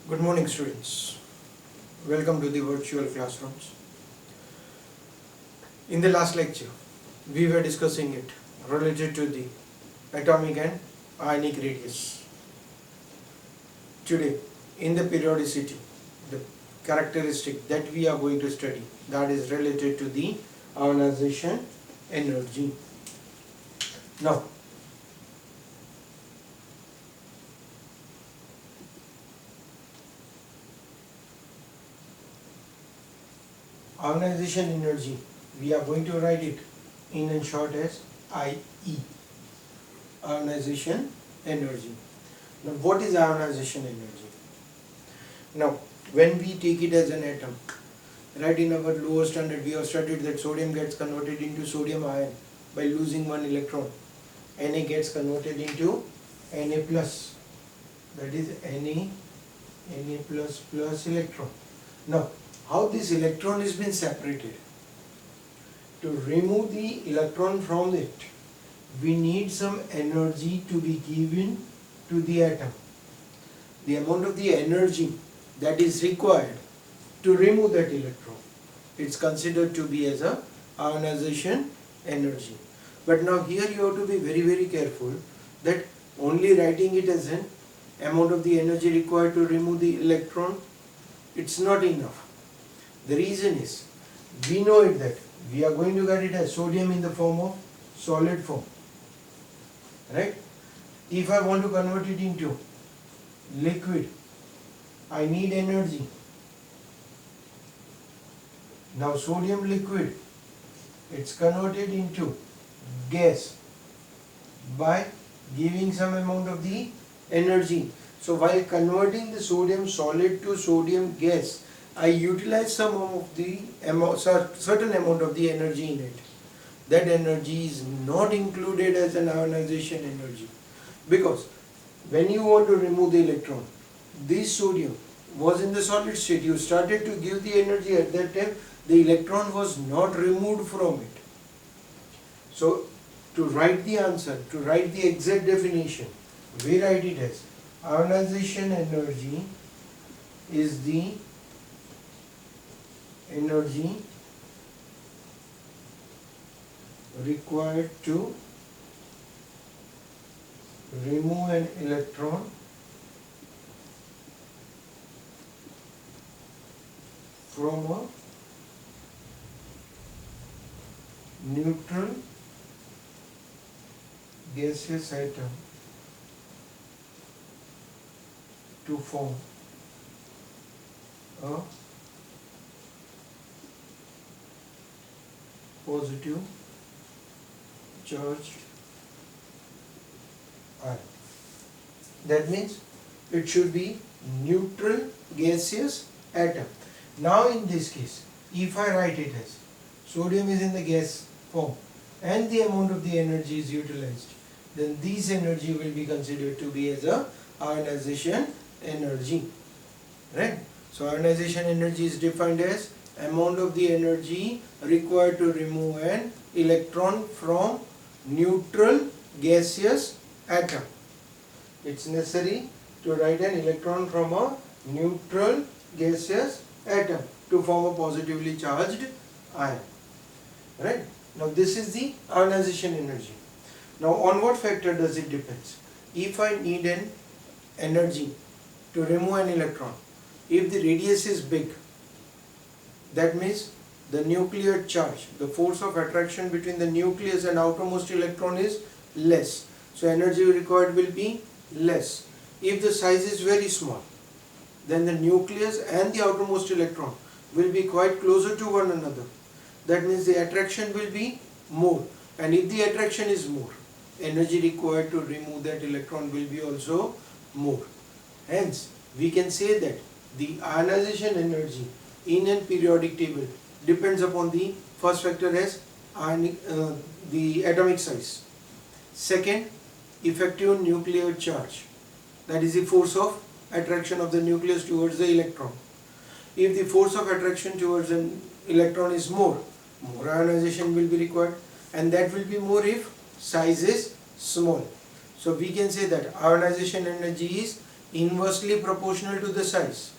Good morning, students. Welcome to the virtual classrooms. In the last lecture, we were discussing it related to the atomic and ionic radius. Today, in the periodicity, the characteristic that we are going to study, that is related to the ionization energy. Now, ionization energy, we are going to write it in short as IE, ionization energy. Now, what is ionization energy? Now, when we take it as an atom, right, in our lower standard we have studied that sodium gets converted into sodium ion by losing one electron. Na gets converted into Na plus, that is Na plus electron. Now, how this electron is been separated? To remove the electron from it, we need some energy to be given to the atom. The amount of the energy that is required to remove that electron, it's considered to be as a ionization energy. But now here you have to be very careful that only writing it as an amount of the energy required to remove the electron, it's not enough. The reason is, we know it that we are going to get it as sodium in the form of solid form, right? If I want to convert it into liquid, I need energy. Now sodium liquid, it's converted into gas by giving some amount of the energy. So while converting the sodium solid to sodium gas, I utilize some of the certain amount of the energy in it. That energy is not included as an ionization energy, because when you want to remove the electron, this sodium was in the solid state. You started to give the energy at that time, the electron was not removed from it. So to write the answer, to write the exact definition, we write it as ionization energy is the energy required to remove an electron from a neutral gaseous atom to form a positive charged ion. That means it should be neutral gaseous atom. Now in this case, if I write it as sodium is in the gas form and the amount of the energy is utilized, then this energy will be considered to be as a ionization energy, right? So ionization energy is defined as amount of the energy required to remove an electron from neutral gaseous atom. It's necessary to write an electron from a neutral gaseous atom to form a positively charged ion, right? Now this is the ionization energy. Now on what factor does it depend? If I need an energy to remove an electron, if the radius is big, that means the nuclear charge, the force of attraction between the nucleus and outermost electron is less. So energy required will be less. If the size is very small, then the nucleus and the outermost electron will be quite closer to one another. That means the attraction will be more. And if the attraction is more, energy required to remove that electron will be also more. Hence, we can say that the ionization energy in a periodic table depends upon the first factor as the atomic size. Second, effective nuclear charge, that is the force of attraction of the nucleus towards the electron. If the force of attraction towards an electron is more ionization will be required, and that will be more if size is small. So we can say that ionization energy is inversely proportional to the size.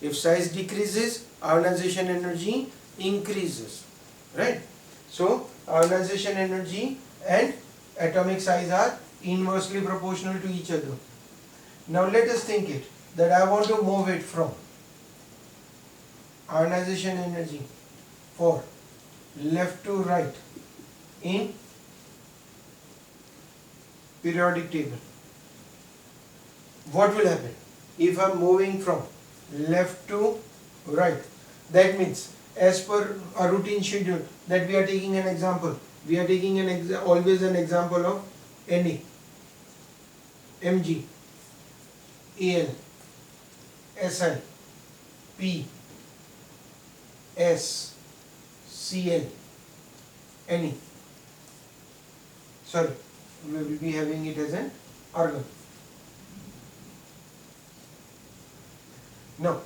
If size decreases, ionization energy increases, right? So ionization energy and atomic size are inversely proportional to each other. Now let us think it, that I want to move it from ionization energy for left to right in periodic table. What will happen if I am moving from left to right? That means as per a routine schedule that we are taking an example, we are taking always an example of Na, Mg, Al, Si, P, S, Cl, Ne. Sorry, we will be having it as an argon. Now,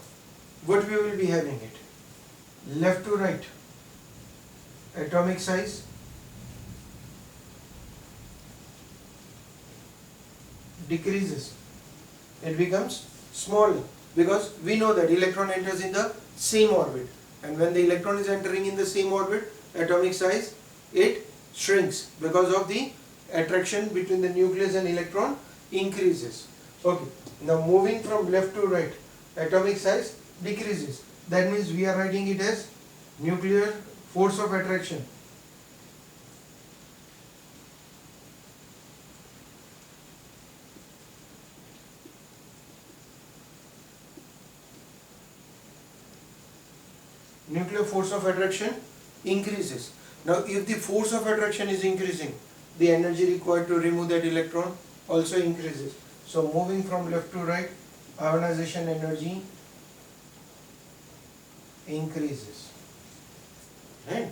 what we will be having it? Left to right, atomic size, decreases. It becomes smaller because we know that electron enters in the same orbit, and when the electron is entering in the same orbit, atomic size, it shrinks because of the attraction between the nucleus and electron increases. Okay, now moving from left to right, atomic size decreases. That means we are writing it as nuclear force of attraction. Nuclear force of attraction increases. Now if the force of attraction is increasing, the energy required to remove that electron also increases. So moving from left to right, ionization energy increases. Right?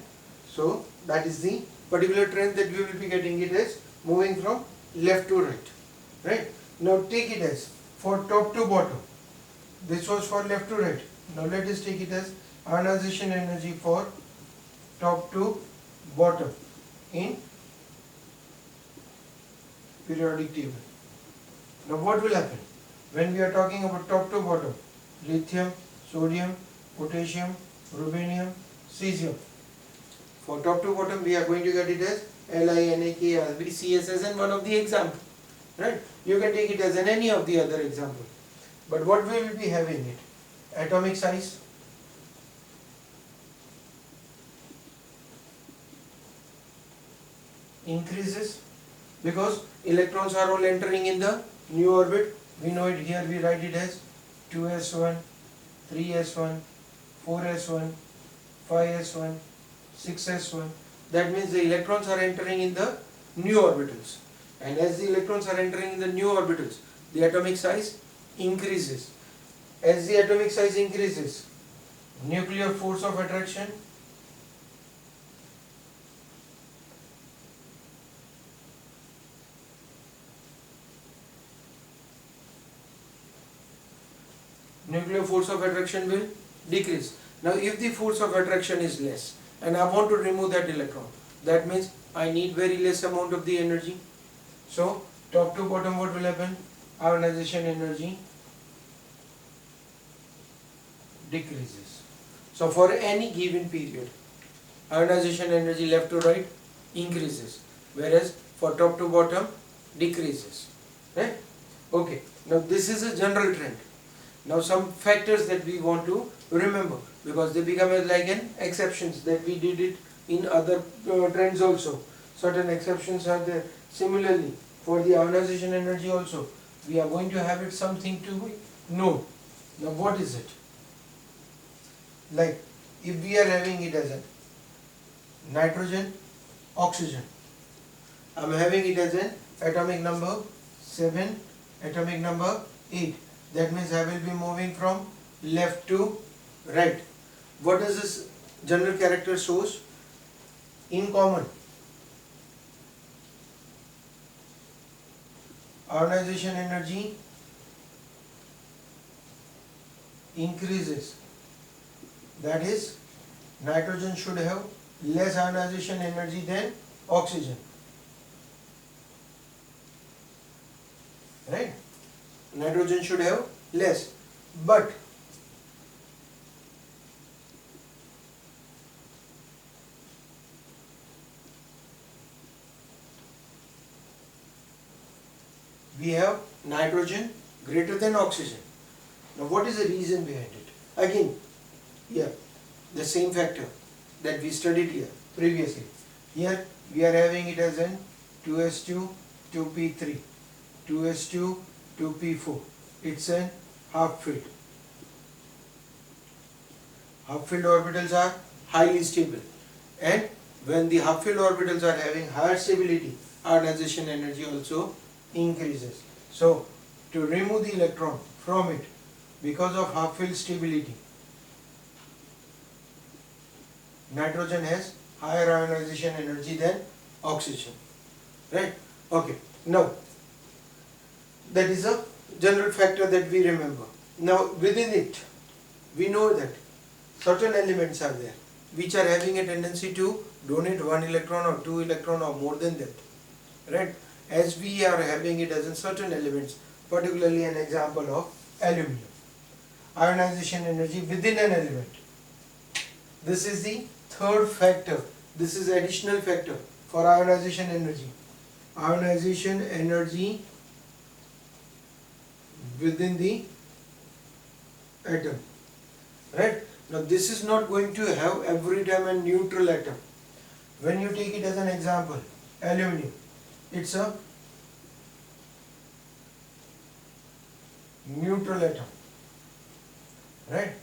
So that is the particular trend that we will be getting it as moving from left to right. Right? Now take it as for top to bottom. This was for left to right. Now let us take it as ionization energy for top to bottom in periodic table. Now what will happen when we are talking about top to bottom? Lithium, sodium, potassium, rubidium, cesium. For top to bottom we are going to get it as LiNAK, Rb, CSS and one of the example. Right? You can take it as any of the other example. But what we will be having it? Atomic size, increases because electrons are all entering in the new orbit. We know it here, we write it as 2s1, 3s1, 4s1, 5s1, 6s1. That means the electrons are entering in the new orbitals, and as the electrons are entering in the new orbitals, the atomic size increases. As the atomic size increases, nuclear force of attraction will decrease. Now if the force of attraction is less and I want to remove that electron, that means I need very less amount of the energy. So top to bottom what will happen? Ionization energy decreases. So for any given period, ionization energy left to right increases, whereas for top to bottom decreases. Right? Okay. Now this is a general trend. Now some factors that we want to remember, because they become as like an exceptions that we did it in other trends also. Certain exceptions are there. Similarly, for the ionization energy also, we are going to have it something to know. Now what is it? Like if we are having it as a nitrogen, oxygen, I am having it as an atomic number 7, atomic number 8. That means I will be moving from left to right. What does this general character shows? In common, ionization energy increases. That is, nitrogen should have less ionization energy than oxygen. Right? Nitrogen should have less. But we have nitrogen greater than oxygen. Now what is the reason behind it? Again, here the same factor that we studied here previously. Here we are having it as an 2s2 2p3 2s2 2p4. It's an half filled. Half filled orbitals are highly stable, and when the half filled orbitals are having higher stability, ionization energy also increases. So to remove the electron from it because of half filled stability, nitrogen has higher ionization energy than oxygen, right? Okay, now that is a general factor that we remember. Now within it we know that certain elements are there which are having a tendency to donate 1 electron or 2 electron or more than that, right? As we are having it as in certain elements, particularly an example of aluminum. Ionization energy within an element. This is the third factor. This is additional factor for ionization energy. Ionization energy within the atom, right? Now this is not going to have every time a neutral atom. When you take it as an example, aluminum, it's a neutral atom, right?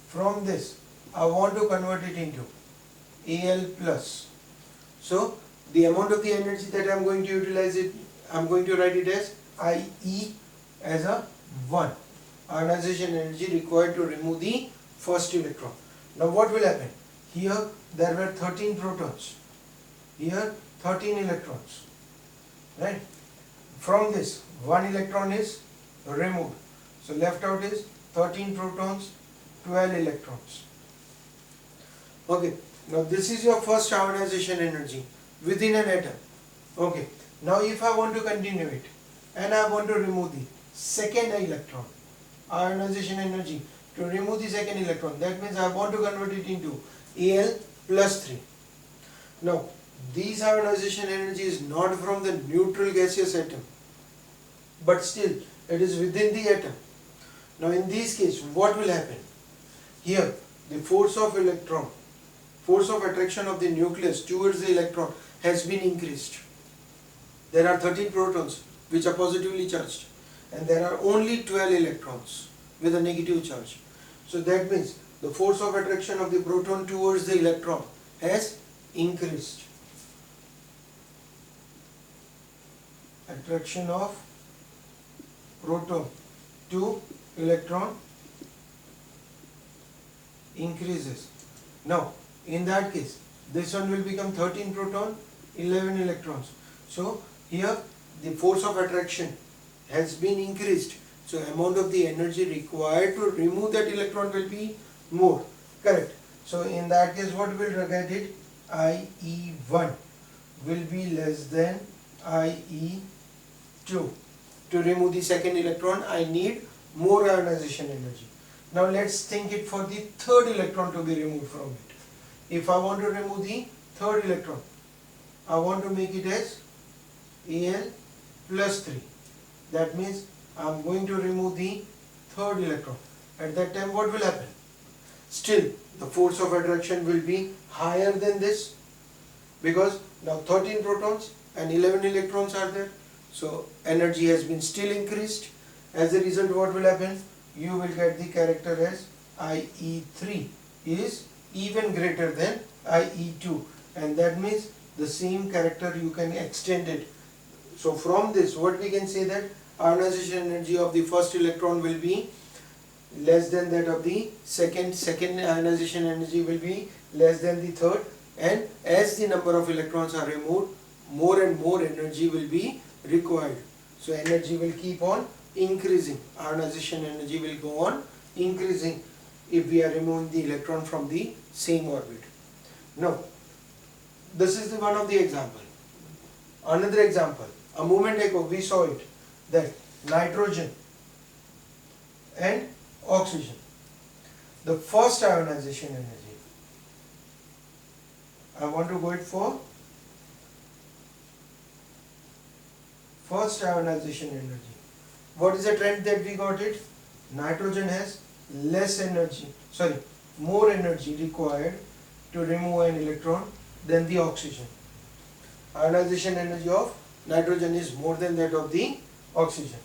From this I want to convert it into Al plus. So the amount of the energy that I am going to utilize it, I am going to write it as IE as a 1. Ionization energy required to remove the first electron. Now what will happen? Here there were 13 protons. Here 13 electrons. Right? From this 1 electron is removed. So left out is 13 protons, 12 electrons. Okay. Now this is your first ionization energy within an atom. Okay. Now if I want to continue it and I want to remove the second electron, ionization energy to remove the second electron, that means I want to convert it into Al plus 3. Now this ionization energy is not from the neutral gaseous atom, but still it is within the atom. Now in this case what will happen? Here the force of attraction of the nucleus towards the electron has been increased. There are 13 protons which are positively charged, and there are only 12 electrons with a negative charge. So that means the force of attraction of the proton towards the electron has increased. Attraction of proton to electron increases. Now in that case this one will become 13 proton, 11 electrons. So here the force of attraction has been increased, so amount of the energy required to remove that electron will be more, correct? So in that case what will get it? IE1 will be less than IE2. To remove the second electron I need more ionization energy. Now let's think it for the third electron to be removed from it. If I want to remove the third electron, I want to make it as Al plus 3. That means I am going to remove the third electron. At that time what will happen? Still the force of attraction will be higher than this, because now 13 protons and 11 electrons are there. So energy has been still increased. As a result what will happen? You will get the character as IE3 is even greater than IE2, and that means the same character you can extend it. So from this what we can say that ionization energy of the first electron will be less than that of the second ionization energy will be less than the third, and as the number of electrons are removed, more and more energy will be required. So energy will keep on increasing, ionization energy will go on increasing if we are removing the electron from the same orbit. Now this is the one of the example. Another example, a moment ago we saw it that nitrogen and oxygen. The first ionization energy, I want to go it for first ionization energy. What is the trend that we got it? Nitrogen has less energy, sorry, more energy required to remove an electron than the oxygen. Ionization energy of nitrogen is more than that of the oxygen.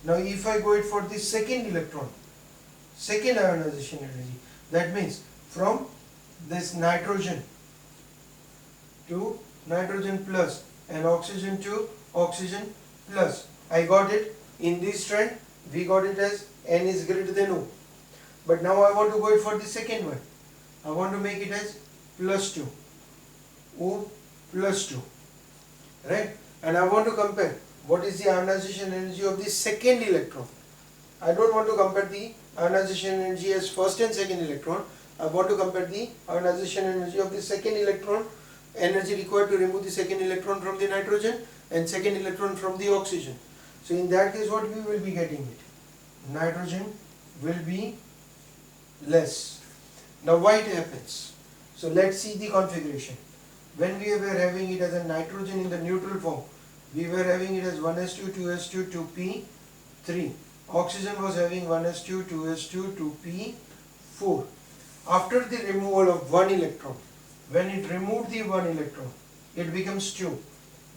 Now if I go it for the second electron, second ionization energy, that means from this nitrogen to nitrogen plus and oxygen to oxygen plus, I got it in this trend, we got it as N is greater than O. But now I want to go it for the second one. I want to make it as plus 2, O plus 2, right? And I want to compare what is the ionization energy of the second electron. I don't want to compare the ionization energy as first and second electron. I want to compare the ionization energy of the second electron, energy required to remove the second electron from the nitrogen and second electron from the oxygen. So in that case, what we will be getting it? Nitrogen will be less. Now why it happens? So let's see the configuration. When we were having it as a nitrogen in the neutral form, we were having it as 1s2, 2s2, 2p3. Oxygen was having 1s2, 2s2, 2p4. After the removal of one electron, when it removed the one electron, it becomes 2.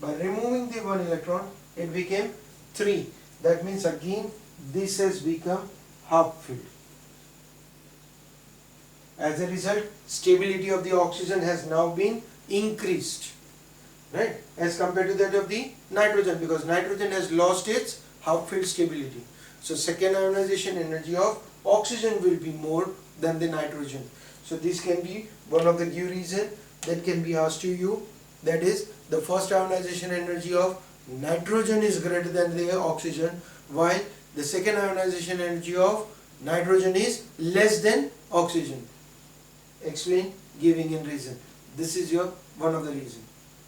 By removing the one electron, it became 3. That means again this has become half filled. As a result, stability of the oxygen has now been increased, right, as compared to that of the nitrogen, because nitrogen has lost its half filled stability. So second ionization energy of oxygen will be more than the nitrogen. So this can be one of the key reasons that can be asked to you, that is the first ionization energy of nitrogen is greater than the oxygen, while the second ionization energy of nitrogen is less than oxygen. Explain, giving in reason. This is your one of the reason,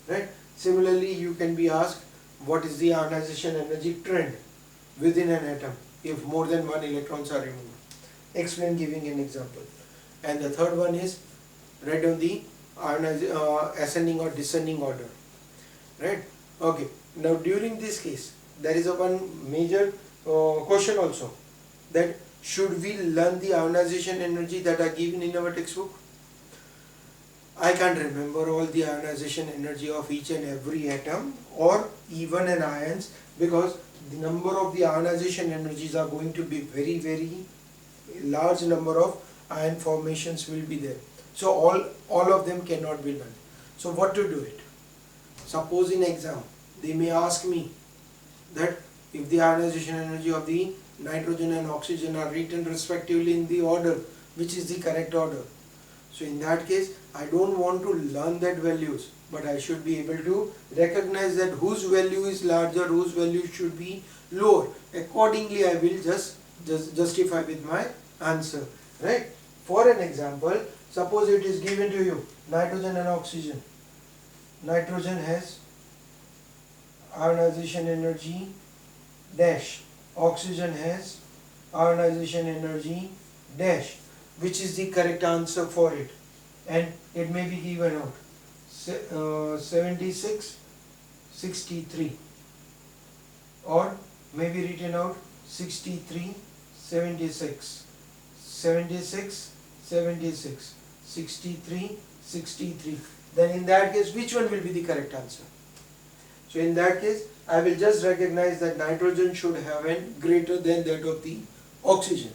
right? Similarly, you can be asked what is the ionization energy trend within an atom if more than one electrons are removed. Explain, giving an example. And the third one is write down the ascending or descending order, right? Okay. Now during this case, there is a one major question also, that should we learn the ionization energy that are given in our textbook? I can't remember all the ionization energy of each and every atom or even an ions, because the number of the ionization energies are going to be very, very large number of ion formations will be there. So all of them cannot be learned. So what to do it? Suppose in exam they may ask me that if the ionization energy of the nitrogen and oxygen are written respectively in the order, which is the correct order? So in that case, I don't want to learn that values, but I should be able to recognize that whose value is larger, whose value should be lower. Accordingly, I will just justify with my answer, right? For an example, suppose it is given to you nitrogen and oxygen. Nitrogen has ionization energy dash, oxygen has ionization energy dash. Which is the correct answer for it? And it may be given out 76, 63, or may be written out 63, 76, 76, 76, 63, 63. Then in that case, which one will be the correct answer? So in that case, I will just recognize that nitrogen should have a greater than that of the oxygen,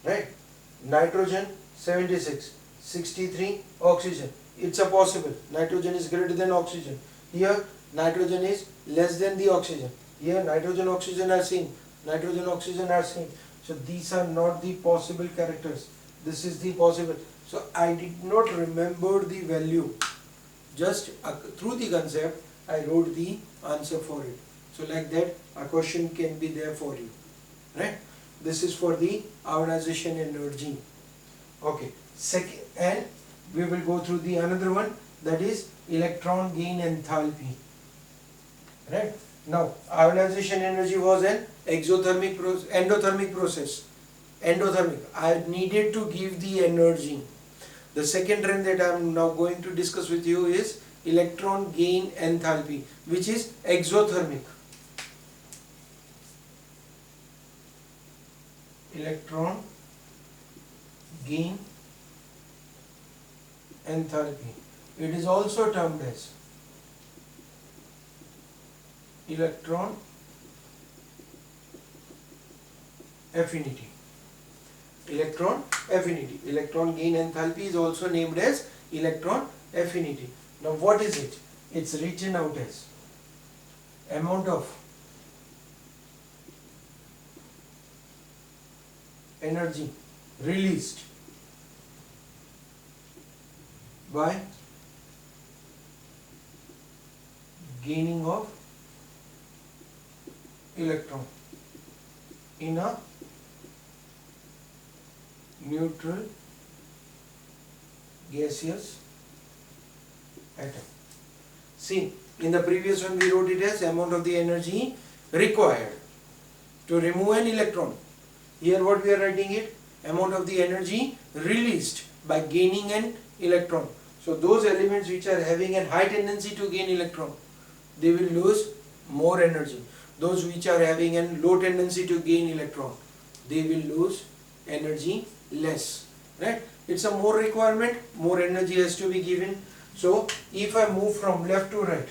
right? Nitrogen 76, 63 oxygen. It's a possible. Nitrogen is greater than oxygen. Here nitrogen is less than the oxygen. Here nitrogen oxygen are same. Nitrogen oxygen are same. So these are not the possible characters. This is the possible. So I did not remember the value. Just through the concept I wrote the answer for it. So like that a question can be there for you, right? This is for the ionization energy. Okay. Second, and we will go through the another one, that is electron gain enthalpy. Right. Now ionization energy was an endothermic process. endothermic. I needed to give the energy. The second trend that I am now going to discuss with you is electron gain enthalpy, which is exothermic. Electron gain enthalpy. It is also termed as electron affinity. Electron affinity. Electron gain enthalpy is also named as electron affinity. Now what is it? It's written out as amount of energy released by gaining of electron in a neutral gaseous atom. See, in the previous one we wrote it as amount of the energy required to remove an electron. Here what we are writing it? Amount of the energy released by gaining an electron. So those elements which are having a high tendency to gain electron, they will lose more energy. Those which are having a low tendency to gain electron, they will lose energy less. Right? It's a more requirement, more energy has to be given. So if I move from left to right,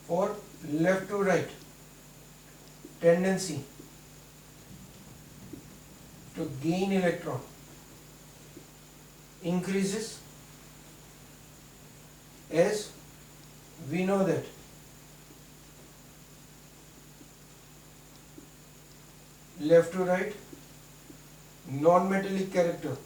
for left to right tendency to gain electron increases, as we know that left to right non-metallic character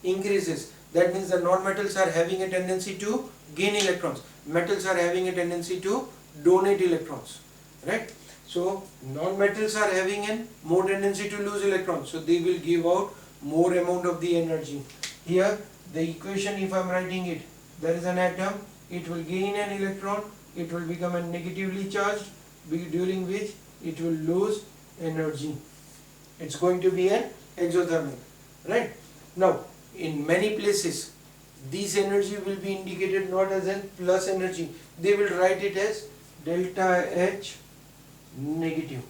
increases. That means the non-metals are having a tendency to gain electrons. Metals are having a tendency to donate electrons. Right? So non-metals are having a more tendency to lose electrons. So they will give out more amount of the energy. Here the equation, if I am writing it, there is an atom, it will gain an electron, it will become a negatively charged, during which it will lose energy. It's going to be an exothermic. Right? Now in many places this energy will be indicated not as a plus energy, they will write it as delta H negative.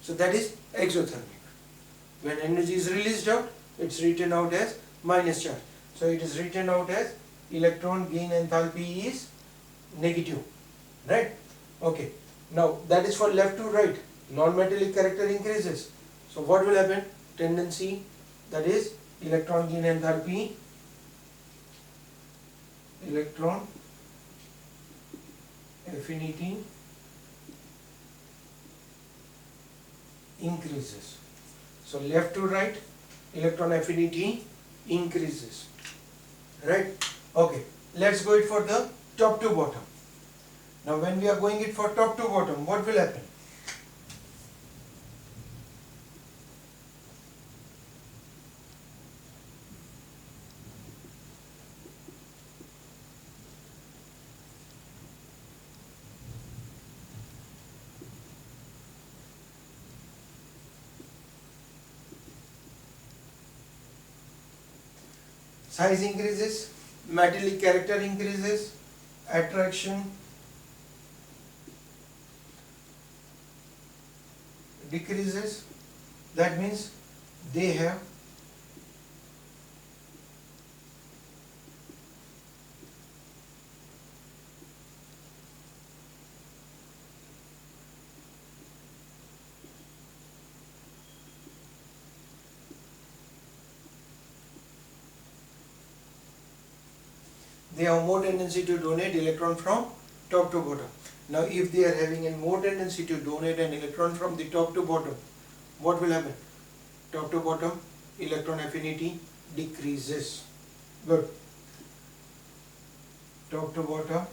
So that is exothermic. When energy is released out, it's written out as minus charge. So it is written out as electron gain enthalpy is negative. Right? Okay. Now that is for left to right. Non-metallic character increases. So what will happen? Tendency, that is electron gain enthalpy, electron affinity increases. So left to right electron affinity increases. Right? Okay. Let's go it for the top to bottom. Now when we are going it for top to bottom, what will happen? Size increases, metallic character increases, attraction decreases. That means they have more tendency to donate electron from top to bottom. Now if they are having a more tendency to donate an electron from the top to bottom, what will happen? Top to bottom electron affinity decreases. Good. Top to bottom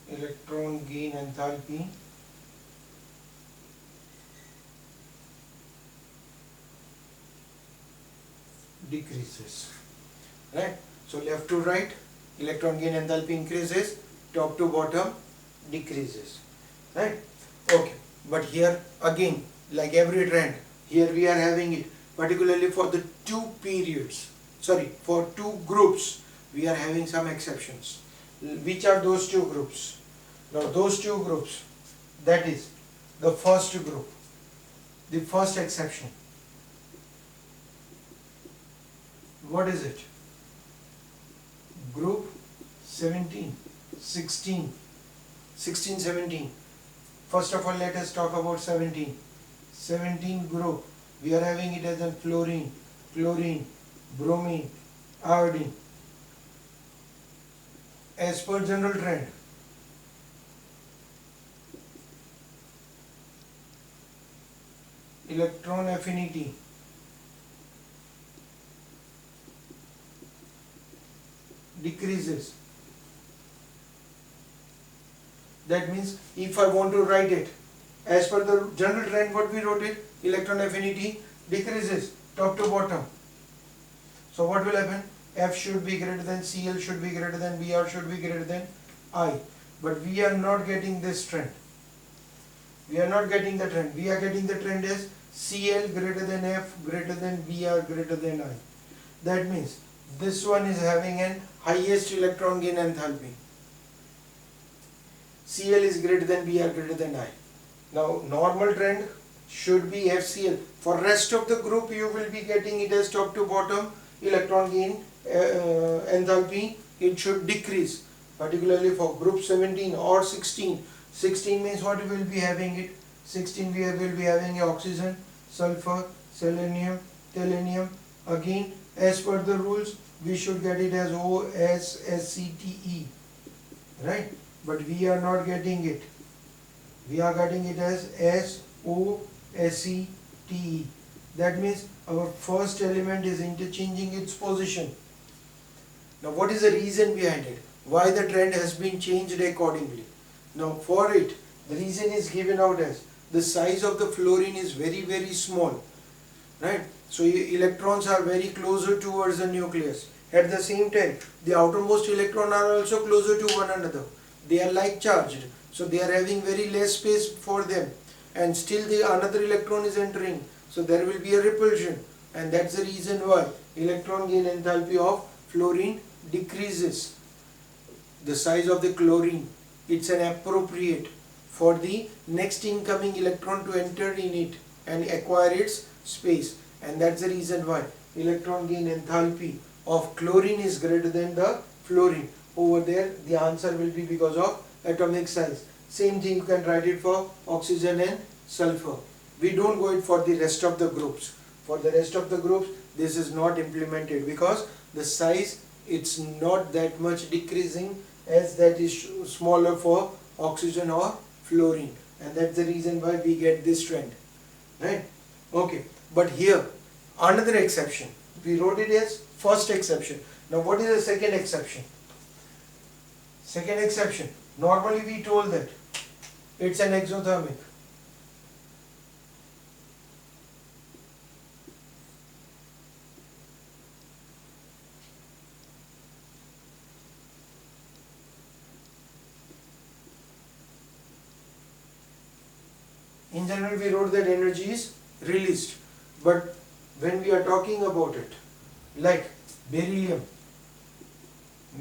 electron gain enthalpy decreases. Right? So left to right, electron gain enthalpy increases, top to bottom decreases. Right? Okay. But here again, like every trend, here we are having it particularly for the for two groups, we are having some exceptions. Which are those two groups? Now those two groups, that is the first group, the first exception. What is it? Group 17, 16, 16, 17. First of all, let us talk about 17. 17 group, we are having it as a fluorine, chlorine, bromine, iodine. As per general trend, electron affinity decreases. That means if I want to write it as per the general trend, what we wrote it, electron affinity decreases top to bottom. So what will happen? F should be greater than Cl, should be greater than Br, should be greater than I. But we are not getting this trend. We are not getting the trend. We are getting the trend as Cl greater than F, greater than Br, greater than I. That means this one is having an highest electron gain enthalpy. Cl is greater than Br, greater than I. Now normal trend should be FCl. For rest of the group you will be getting it as top to bottom electron gain enthalpy, it should decrease, particularly for group 17 or 16. 16 means what we will be having it? 16 we will be having oxygen, sulfur, selenium, tellurium. Again, as per the rules, we should get it as OSSCTE, right? But we are not getting it. We are getting it as SOSCTE. That means our first element is interchanging its position. Now what is the reason behind it? Why the trend has been changed accordingly? Now for it, the reason is given out as the size of the fluorine is very, very small, right? So electrons are very closer towards the nucleus. At the same time, the outermost electron are also closer to one another. They are like charged, so they are having very less space for them, and still the another electron is entering. So there will be a repulsion, and that's the reason why electron gain enthalpy of fluorine decreases. The size of the chlorine, it's an appropriate for the next incoming electron to enter in it and acquire its space, and that's the reason why electron gain enthalpy of chlorine is greater than the fluorine. Over there the answer will be because of atomic size. Same thing you can write it for oxygen and sulfur. We don't go it for the rest of the groups. For the rest of the groups, this is not implemented because the size, it's not that much decreasing as that is smaller for oxygen or fluorine, and that's the reason why we get this trend, right? Okay, but here another exception, we wrote it as first exception. Now what is the second exception? Second exception, normally we told that it's an exothermic. In general, we wrote that energy is released, but when we are talking about it, like beryllium,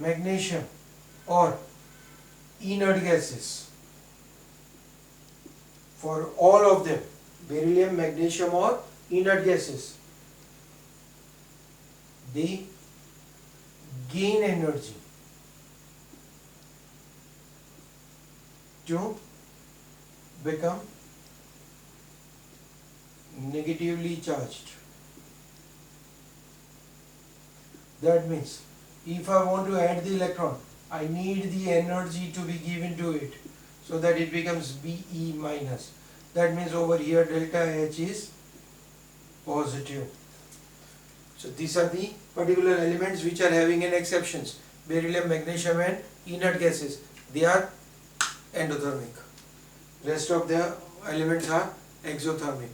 magnesium, or inert gases, for all of them, beryllium, magnesium, or inert gases, they gain energy to become negatively charged. That means if I want to add the electron, I need the energy to be given to it so that it becomes Be minus. That means over here delta H is positive. So these are the particular elements which are having an exceptions. Beryllium, magnesium, and inert gases, they are endothermic. Rest of the elements are exothermic.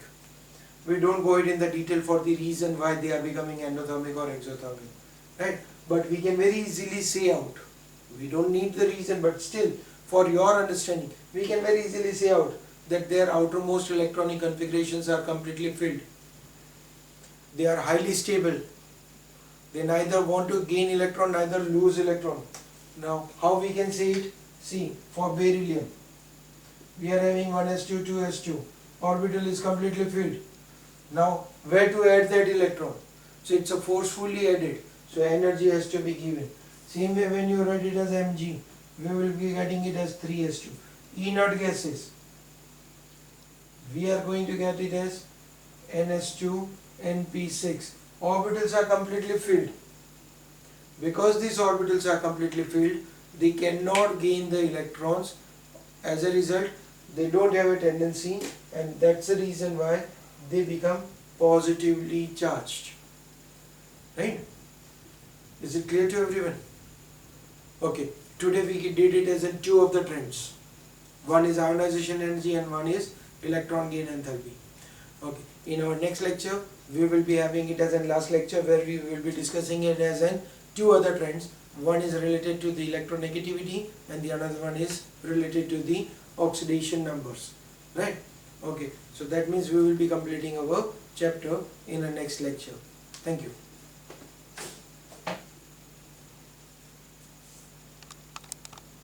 We don't go it in the detail for the reason why they are becoming endothermic or exothermic, right? But we can very easily say out. We don't need the reason, but still, for your understanding, we can very easily say out that their outermost electronic configurations are completely filled. They are highly stable. They neither want to gain electron, neither lose electron. Now, how we can say it? See, for beryllium, we are having 1s2, 2s2. Orbital is completely filled. Now, where to add that electron? So, it's a forcefully added. So, energy has to be given. Same way when you write it as Mg, we will be getting it as 3s2. Inert gases, we are going to get it as ns2, np6. Orbitals are completely filled. Because these orbitals are completely filled, they cannot gain the electrons. As a result, they don't have a tendency, and that's the reason why they become positively charged. Right? Is it clear to everyone? Okay, today we did it as in two of the trends. One is ionization energy and one is electron gain enthalpy. Okay, in our next lecture, we will be having it as a last lecture where we will be discussing it as in two other trends. One is related to the electronegativity and the another one is related to the oxidation numbers. Right? Okay, so that means we will be completing our chapter in the next lecture. Thank you.